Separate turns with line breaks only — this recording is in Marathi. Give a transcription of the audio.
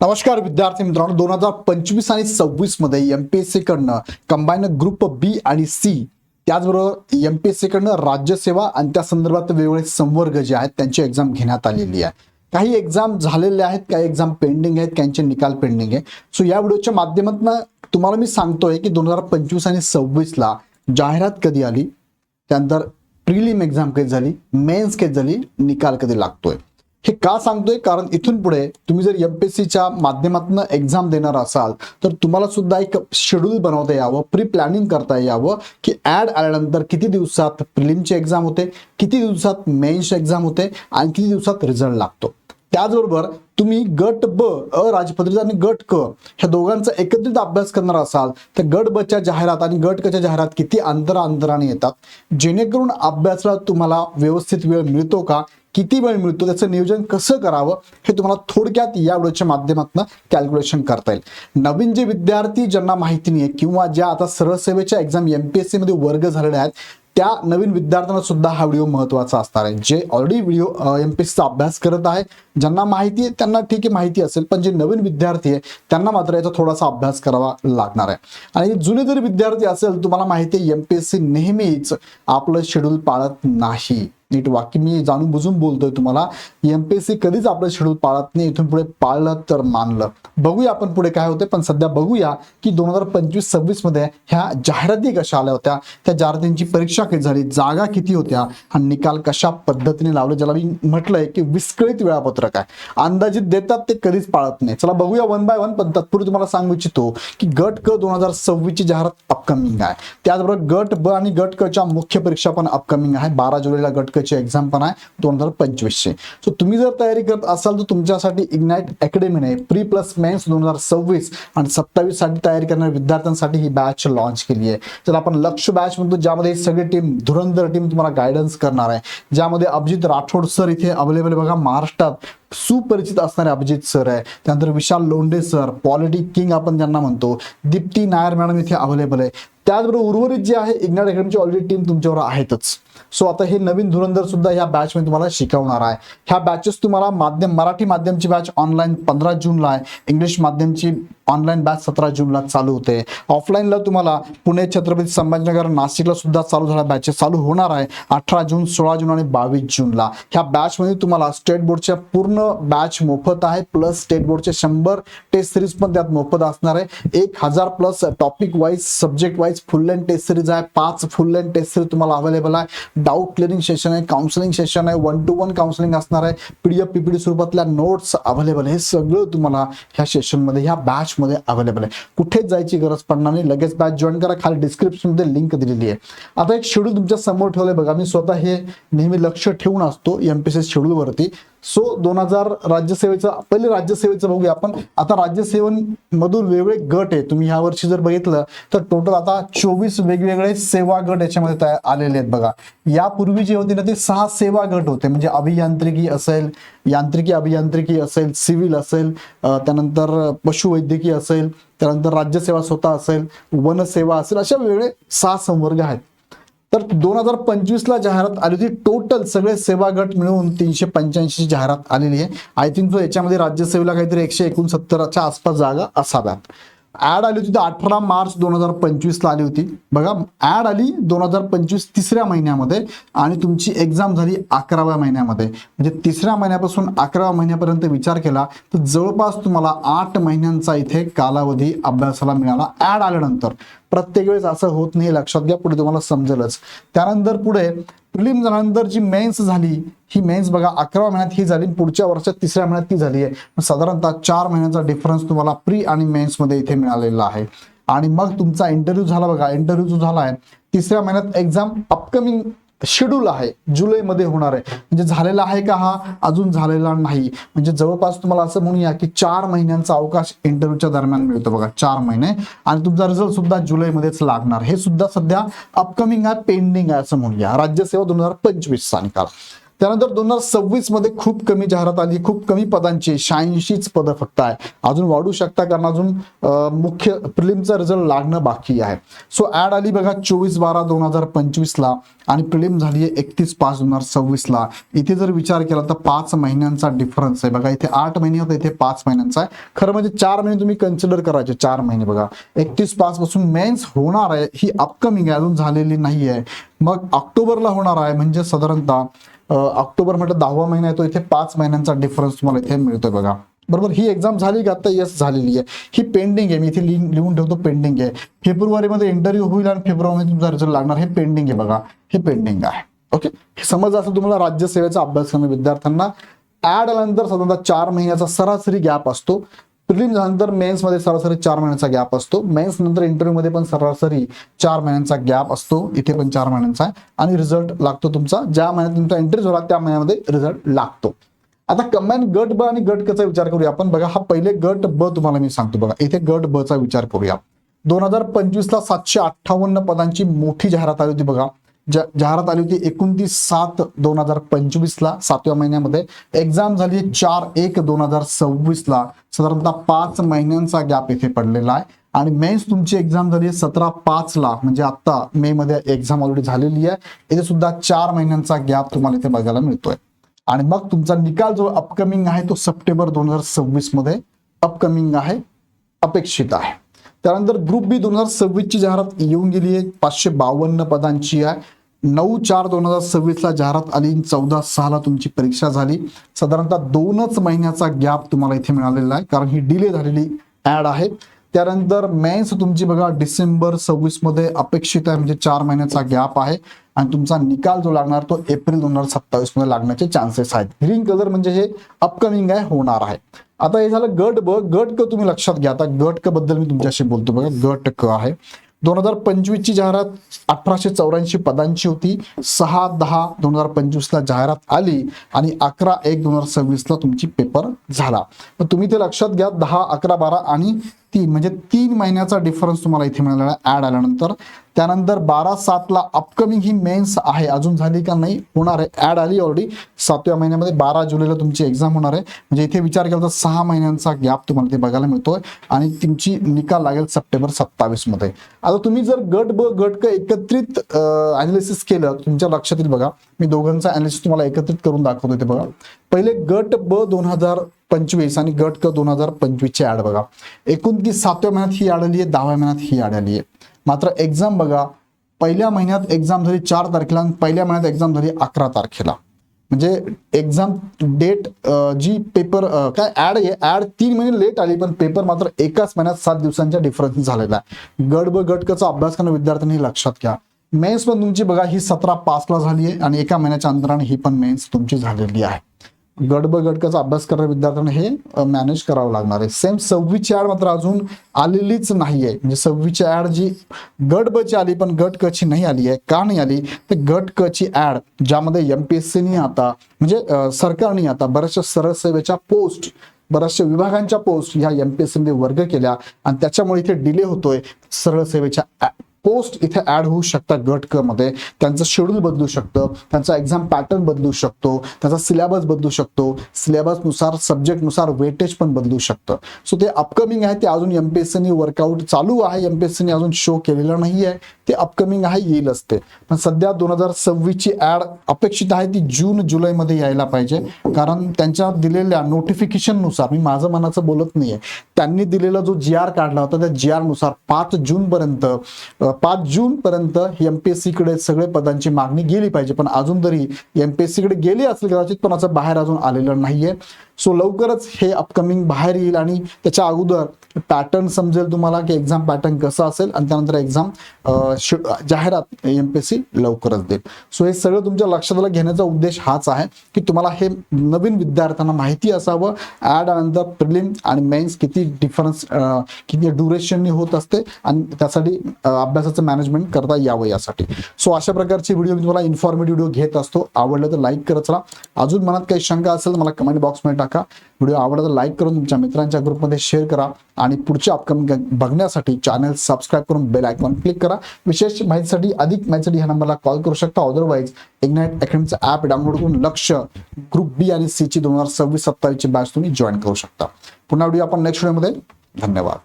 नमस्कार विद्यार्थी मित्रांनो, 2025 आणि 26 मध्ये एमपीएससी कडनं कंबाईन ग्रुप बी आणि सी, त्याचबरोबर एमपीएससी कडनं राज्यसेवा आणि त्या संदर्भात वेगवेगळे संवर्ग जे आहेत त्यांची एक्झाम घेण्यात आलेली आहे. काही एक्झाम झालेले आहेत, काही एक्झाम पेंडिंग आहेत, काहींचे निकाल पेंडिंग आहे. सो या व्हिडिओच्या माध्यमातून तुम्हाला मी सांगतोय की 2025 आणि 26 ला जाहिरात कधी आली, त्यानंतर प्रिलिम एक्झाम कधी झाली, मेन्स कधी झाली, निकाल कधी लागतोय. हे का सांगतोय? कारण इथून पुढे तुम्ही जर एमपीएससीच्या माध्यमातून एक्झाम देणार असाल तर तुम्हाला सुद्धा एक शेड्यूल बनवता यावं, प्री प्लॅनिंग करता यावं की ऍड आल्यानंतर किती दिवसात प्रिलिमची एक्झाम होते, किती दिवसात मेन्स एक्झाम होते आणि किती दिवसात रिझल्ट लागतो. त्याचबरोबर तुम्ही गट ब अराजपत्रित आणि गट क ह्या दोघांचा एकत्रित अभ्यास करणार असाल तर गट ब च्या जाहिरात आणि गट क च्या जाहिरात किती अंतराने येतात, जेणेकरून अभ्यासाला तुम्हाला व्यवस्थित वेळ मिळतो का, किती वेळ मिळतो, त्याचं नियोजन कसं करावं हे तुम्हाला थोडक्यात या व्हिडिओच्या माध्यमातून कॅल्क्युलेशन करता येईल. नवीन जे विद्यार्थी ज्यांना माहिती नाही किंवा ज्या आता सरळ सेवेच्या एक्झाम एमपीएससी मध्ये वर्ग झालेले आहेत त्या नवीन विद्यार्थ्यांना सुद्धा हा व्हिडिओ महत्त्वाचा असणार आहे. जे ऑलरेडी व्हिडिओ एमपीएससीचा अभ्यास करत आहे, ज्यांना माहिती आहे त्यांना ठीक आहे, माहिती असेल, पण जे नवीन विद्यार्थी आहे त्यांना मात्र याचा थोडासा अभ्यास करावा लागणार आहे. आणि जुने जर विद्यार्थी असेल, तुम्हाला माहिती आहे एमपीएससी नेहमीच आपलं शेड्यूल पाळत नाही. नीट वाक्य मी जाणून बुजून बोलतोय तुम्हाला, एमपीएससी कधीच आपलं शेड्यूल पाळत नाही. इथून पुढे पाळलं तर मानलं. बघूया आपण पुढे काय होते, पण सध्या बघूया की 2025-26 मध्ये ह्या जाहिराती कशा आल्या होत्या, त्या जाहिरातींची परीक्षा कधी झाली, जागा किती होत्या, हा निकाल कशा पद्धतीने लावले, ज्याला मी म्हटलंय की विस्कळीत वेळापत्रक आहे. अंदाजित देतात ते कधीच पाळत नाही. चला बघूया वन बाय वन. पण तत्पूर्वी तुम्हाला सांगू इच्छितो की गट क 2026 ची जाहिरात अपकमिंग आहे. त्याचबरोबर गट ब आणि गट क च्या मुख्य परीक्षा पण अपकमिंग आहे. 12 जुलैला गट क ची एक्झाम पण आहे 2025 ची. सो तुम्ही जर तयारी करत असाल तर तुमच्यासाठी इग्नाइट अकॅडमी ने प्री प्लस मेन्स 2026 आणि 27 साठी तयारी करणाऱ्या विद्यार्थ्यांसाठी ही बॅच लॉन्च केली आहे. तर आपण लक्ष बॅच म्हणतो, ज्यामध्ये सगळी टीम धुरंधर टीम तुम्हाला गायडन्स करणार आहे, ज्यामध्ये अभिजित राठोड सर इथे अवेलेबल बघा, महाराष्ट्रात सुपरिचित असणारे अभिजित सर आहे. त्यानंतर विशाल लोंढे सर, पॉलिटी किंग आपण ज्यांना म्हणतो, दीप्ती नायर मॅडम इथे अवेलेबल आहे. त्याचबरोबर उर्वरित जे आहे इग्नाइट अकॅडमीची ऑलरेडी टीम तुमच्यावर आहेतच. सो आता हे नवीन धुरंधर सुद्धा ह्या बॅच मध्ये तुम्हाला शिकवणार आहे. ह्या बॅचेस तुम्हाला मराठी माध्यमची बॅच ऑनलाईन 15 जूनला आहे, इंग्लिश माध्यमची ऑनलाईन बॅच 17 जूनला चालू होते. ऑफलाईनला तुम्हाला पुणे, छत्रपती संभाजीनगर, नाशिकला सुद्धा चालू झाल्या बॅचेस चालू होणार आहे 18 जून, 16 जून आणि 22 जूनला. ह्या बॅच मध्ये तुम्हाला स्टेट बोर्डच्या पूर्ण बॅच मोफत आहे, प्लस स्टेट बोर्डचे 100 टेस्ट सिरीज पण त्यात मोफत असणार आहे. 1000 plus topic wise, subject wise full length test series आहे. 5 फुल लेंथ टेस्ट सिरीज तुम्हाला अवेलेबल आहे. डाऊट क्लिअरिंग सेशन आहे, काउन्सिलिंग सेशन आहे, 1 to 1 काउन्सिलिंग असणार आहे, पीडीएफ पीपीटी स्वरूपातल्या नोट्स अवेलेबल. हे सगळं तुम्हाला ह्या सेशन मध्ये, ह्या बॅच मध्ये अवेलेबल आहे. कुठेच जायची गरज पडणार नाही. लगेच बॅच जॉईन करा, खाली डिस्क्रिप्शन मध्ये लिंक दिलेली आहे. आता एक शेड्यूल तुमच्या समोर ठेवलंय बघा. मी स्वतः हे नेहमी लक्ष ठेवून असतो एमपीएससी शेड्यूल वरती. सो 2000 राज्यसेवेचं, पहिले राज्यसेवेचं बघूया आपण. आता राज्यसेवेमधून वेगवेगळे गट आहे. तुम्ही ह्या वर्षी जर बघितलं तर टोटल आता 24 वेगवेगळे सेवा गट याच्यामध्ये तयार आलेले आहेत बघा. यापूर्वी जे होते ना ते 6 सेवा गट होते, म्हणजे अभियांत्रिकी असेल, यांत्रिकी अभियांत्रिकी असेल, सिव्हिल असेल, त्यानंतर पशुवैद्यकीय असेल, त्यानंतर राज्यसेवा स्वतः असेल, वनसेवा असेल, अशा वेगवेगळे 6 संवर्ग आहेत. तर 2025 ला जाहिरात आली होती. टोटल सगळे सेवा गट मिळून 385 ची जाहिरात आलेली आहे. आय थिंक तो याच्यामध्ये राज्यसेवेला काहीतरी 169च्या आसपास जागा असाव्यात. ऍड आली होती 18 मार्च 2025 ला आली होती बघा. ऍड आली 2025 तिसऱ्या महिन्यामध्ये आणि तुमची एक्झाम झाली 11व्या महिन्यामध्ये. म्हणजे तिसऱ्या महिन्यापासून 11व्या महिन्यापर्यंत विचार केला तर जवळपास तुम्हाला 8 महिन्यांचा इथे कालावधी अभ्यासाला मिळाला ऍड आल्यानंतर. प्रत्येक वेळेस असं होत नाही, लक्षात घ्या, पुढे तुम्हाला समजेलच. त्यानंतर पुढे प्रिलिम झाल्यानंतर जी मेन्स झाली, ही मेन्स बघा 11व्या महिन्यात ही झाली, पुढच्या वर्षात तिसऱ्या महिन्यात ती झाली आहे. साधारणतः 4 महिन्याचा डिफरन्स तुम्हाला प्री आणि मेन्स मध्ये इथे मिळालेला आहे. आणि मग तुमचा इंटरव्ह्यू झाला बघा. इंटरव्ह्यू जो झाला आहे तिसऱ्या महिन्यात, एक्झाम अपकमिंग शेड्यूल आहे, जुलैमध्ये होणार आहे. म्हणजे झालेला आहे का? हा अजून झालेला नाही. म्हणजे जवळपास तुम्हाला असं म्हणूया की 4 महिन्यांचा अवकाश इंटरव्ह्यूच्या दरम्यान मिळतो बघा, 4 महिने. आणि तुमचा रिझल्ट सुद्धा जुलैमध्येच लागणार. हे सुद्धा सध्या अपकमिंग आहे, पेंडिंग आहे असं म्हणूया. राज्यसेवा 2025 चा निकाल. त्यानंतर 2026 मध्ये खूप कमी जाहिरात आली, खूप कमी पदांची 86च पदं फक्त आहे. अजून वाढू शकता कारण अजून मुख्य प्रिलिमचा रिझल्ट लागणं बाकी आहे. सो ऍड आली बघा 24/12/2025 ला आणि प्रिलिम झाली आहे 31/5/2026 ला. इथे जर विचार केला तर 5 महिन्यांचा डिफरन्स आहे बघा. इथे 8 महिने होते, इथे 5 महिन्यांचा आहे. खरं म्हणजे 4 महिने तुम्ही कन्सिडर करायचे. 4 महिने बघा 31/5 पासून मेन्स होणार आहे, ही अपकमिंग आहे, अजून झालेली नाही आहे. मग ऑक्टोबरला होणार आहे, म्हणजे साधारणतः ऑक्टोबर म्हणजे 10वा महिना येतो. इथे 5 महिन्यांचा डिफरन्स तुम्हाला इथे मिळतोय बघा. बरोबर. ही एक्झाम झाली का आता? यस झालेली आहे. ही पेंडिंग आहे, मी इथे लिहून ठेवतो पेंडिंग आहे. फेब्रुवारीमध्ये इंटरव्ह्यू होईल आणि फेब्रुवारीमध्ये तुमचा रिझल्ट लागणार. हे पेंडिंग आहे बघा, हे पेंडिंग आहे. ओके, हे समजलं असेल तुम्हाला. राज्यसेवेचा अभ्यास करणाऱ्या विद्यार्थ्यांना ऍड आल्यानंतर साधारणतः 4 महिन्याचा सरासरी गॅप असतो. प्रिलिम झाल्यानंतर मेन्स मध्ये सरासरी 4 महिन्यांचा गॅप असतो. मेन्स नंतर इंटरव्ह्यू मध्ये पण सरासरी 4 महिन्यांचा गॅप असतो. इथे पण 4 महिन्यांचा आहे आणि रिझल्ट लागतो तुमचा ज्या महिन्यात तुमचा इंटरव्ह्यू झाला त्या महिन्यामध्ये रिझल्ट लागतो. आता कंबाईन गट ब आणि गट क चा विचार करूया आपण. बघा हा पहिले गट ब तुम्हाला मी सांगतो बघा. इथे गट ब चा विचार करूया. 2025 ला 758 पदांची मोठी जाहिरात आली होती बघा. जाहिरात आली होती 29/7/2025 ला 7व्या महिन्यामध्ये. एक्झाम झाली 4/1/2026 ला. साधारणतः 5 महिन्यांचा गॅप इथे पडलेला आहे. आणि मेन्स तुमची एक्झाम झाली 17/5 ला, म्हणजे आता मे मध्ये एक्झाम ऑलरेडी झालेली आहे. इथे सुद्धा 4 महिन्यांचा गॅप तुम्हाला इथे बघायला मिळतोय. आणि मग तुमचा निकाल जो अपकमिंग आहे तो सप्टेंबर 2026 मध्ये अपकमिंग आहे, अपेक्षित आहे. त्यानंतर ग्रुप बी 2026 ची जाहिरात येऊन गेली आहे. 552 पदांची आहे. 9/4/2026 ला जाहिरात आली. 14/6 ला तुमची परीक्षा झाली. साधारणतः 2च महिन्याचा गॅप तुम्हाला इथे मिळालेला आहे, कारण ही डिले झालेली ऍड आहे. त्यानंतर मेन्स तुमची बघा डिसेंबर 26 मध्ये अपेक्षित आहे, म्हणजे 4 महिन्याचा गॅप आहे. आणि तुमचा निकाल जो लागणार तो एप्रिल 2027 मध्ये लागण्याचे चान्सेस आहेत. ग्रीन कलर म्हणजे हे अपकमिंग आहे, होणार आहे. आता हे झालं गट ब. गट क तुम्ही लक्षात घ्या. आता गट क बद्दल मी तुमच्याशी बोलतो बघा. गट क आहे 2025 ची जाहिरात 1884 पदांची होती. 6/10/2025 ला जाहिरात आली आणि 11/1/2026 ला तुमची पेपर झाला. तर तुम्ही ते लक्षात घ्या. 10, 11, 12 आणि 3 म्हणजे 3 महिन्याचा डिफरन्स तुम्हाला इथे मिळालेला आहे ऍड आल्यानंतर. त्यानंतर 12/7 ला अपकमिंग ही मेन्स आहे, अजून झाली का नाही, होणार आहे. ऍड आली ऑलरेडी 7व्या महिन्यामध्ये. 12 जुलैला तुमची एक्झाम होणार आहे. म्हणजे इथे विचार केला तर 6 महिन्यांचा गॅप तुम्हाला ते बघायला मिळतोय. आणि तुमची निकाल लागेल सप्टेंबर 27 मध्ये. आता तुम्ही जर गट ब गट क एकत्रित अनालिसिस केलं तुमच्या लक्षात येईल बघा. मी दोघांचा अनालिसिस तुम्हाला एकत्रित करून दाखवतो ते बघा. पहिले गट ब 2025 आणि गट क 2025 ची ऍड बघा. 29/7व्या महिन्यात ही ऍड आली आहे, 10व्या महिन्यात ही ऍड आली आहे. मात्र एक्झाम बघा, पहिल्या महिन्यात एक्झाम झाली 4 तारखेला आणि पहिल्या महिन्यात एक्झाम झाली 11 तारखेला. म्हणजे एक्झाम डेट जी पेपर काय ऍड आहे, ऍड 3 महिने लेट आली, पण पेपर मात्र एकाच महिन्यात 7 दिवसांच्या डिफरन्स झालेला आहे. गट ब गट क चा अभ्यास करणाऱ्या विद्यार्थ्यांनी लक्षात घ्या. मेन्स पण तुमची बघा ही 17/5 ला झाली आहे आणि एका महिन्याच्या अंतराने ही पण मेन्स तुमची झालेली आहे. गट ब गट क चा अभ्यास करणाऱ्या विद्यार्थ्यांना हे मॅनेज करावं लागणार आहे. सेम 26 ची ऍड मात्र अजून आलेलीच नाहीये. म्हणजे 26 ची ऍड जी गट ब ची आली पण गट क ची नाही आली आहे. का नाही आली तर गट क ची ऍड ज्यामध्ये एमपीएससीनी आता म्हणजे सरकारने आता बऱ्याचशा सरळ सेवेच्या पोस्ट, बऱ्याचशा विभागांच्या पोस्ट ह्या एमपीएससी मध्ये वर्ग केल्या आणि त्याच्यामुळे इथे डिले होतोय. सरळ सेवेच्या पोस्ट इथे ऍड होऊ शकतात गट क मध्ये. त्यांचं शेड्यूल बदलू शकतं, त्यांचा एक्झाम पॅटर्न बदलू शकतो, त्यांचा सिलेबस बदलू शकतो. सिलेबस नुसार सब्जेक्ट नुसार वेटेज पण बदलू शकतं. सो ते अपकमिंग आहे, ते अजून एमपीएससीनी वर्कआउट चालू आहे. एमपीएससीने अजून शो केलेलं नाही आहे, ते अपकमिंग आहे, येईल असते. पण सध्या 2026 ची ऍड अपेक्षित आहे ती जून जुलै मध्ये यायला पाहिजे. कारण त्यांच्या दिलेल्या नोटिफिकेशन नुसार, मी माझं मनाचं बोलत नाहीये, त्यांनी दिलेला जो GR काढला होता त्या GR नुसार 5 जून पर्यंत एमपीएससी कडे सगळे पदांची मागणी गेली पाहिजे. पण अजून तरी एमपीएससी कडे गेली असेल कदाचित, पण असं बाहेर अजून आलेलं नाहीये. सो लवकरच हे अपकमिंग बाहेर येईल आणि त्याच्या अगोदर पॅटर्न समजेल तुम्हाला की एक्झाम पॅटर्न कसं असेल आणि त्यानंतर एक्झाम जाहिरात एमपीएससी लवकरच देईल. सो हे सगळं तुमच्या लक्षात घेण्याचा उद्देश हाच आहे की तुम्हाला हे नवीन विद्यार्थ्यांना माहिती असावं ऍड नंतर प्रिलिम आणि मेन्स किती डिफरन्स, किती ड्युरेशननी होत असते आणि त्यासाठी अभ्यासाचं मॅनेजमेंट करता यावं यासाठी. सो अशा प्रकारचे व्हिडिओ मी तुम्हाला इन्फॉर्मेटिव्ह व्हिडिओ घेत असतो. आवडलं तर लाईक करत चला. अजून मनात काही शंका असेल मला कमेंट बॉक्समध्ये टाका. व्हिडिओ आवडला तर लाईक करून तुमच्या मित्रांच्या ग्रुपमध्ये शेअर करा आणि पुढच्या अपकमिंग बघण्यासाठी चॅनल सबस्क्राईब करून बेल आयकॉन क्लिक करा. विशेष माहितीसाठी अधिक माहितीसाठी ह्या नंबरला कॉल करू शकता. अदरवाईज इग्नाइट अकॅडमीचं ॲप डाउनलोड करून लक्ष ग्रुप बी आणि सी ची 2026-27 ची बॅच तुम्ही जॉईन करू शकता. पुन्हा व्हिडिओ आपण नेक्स्ट व्हिडिओमध्ये. धन्यवाद.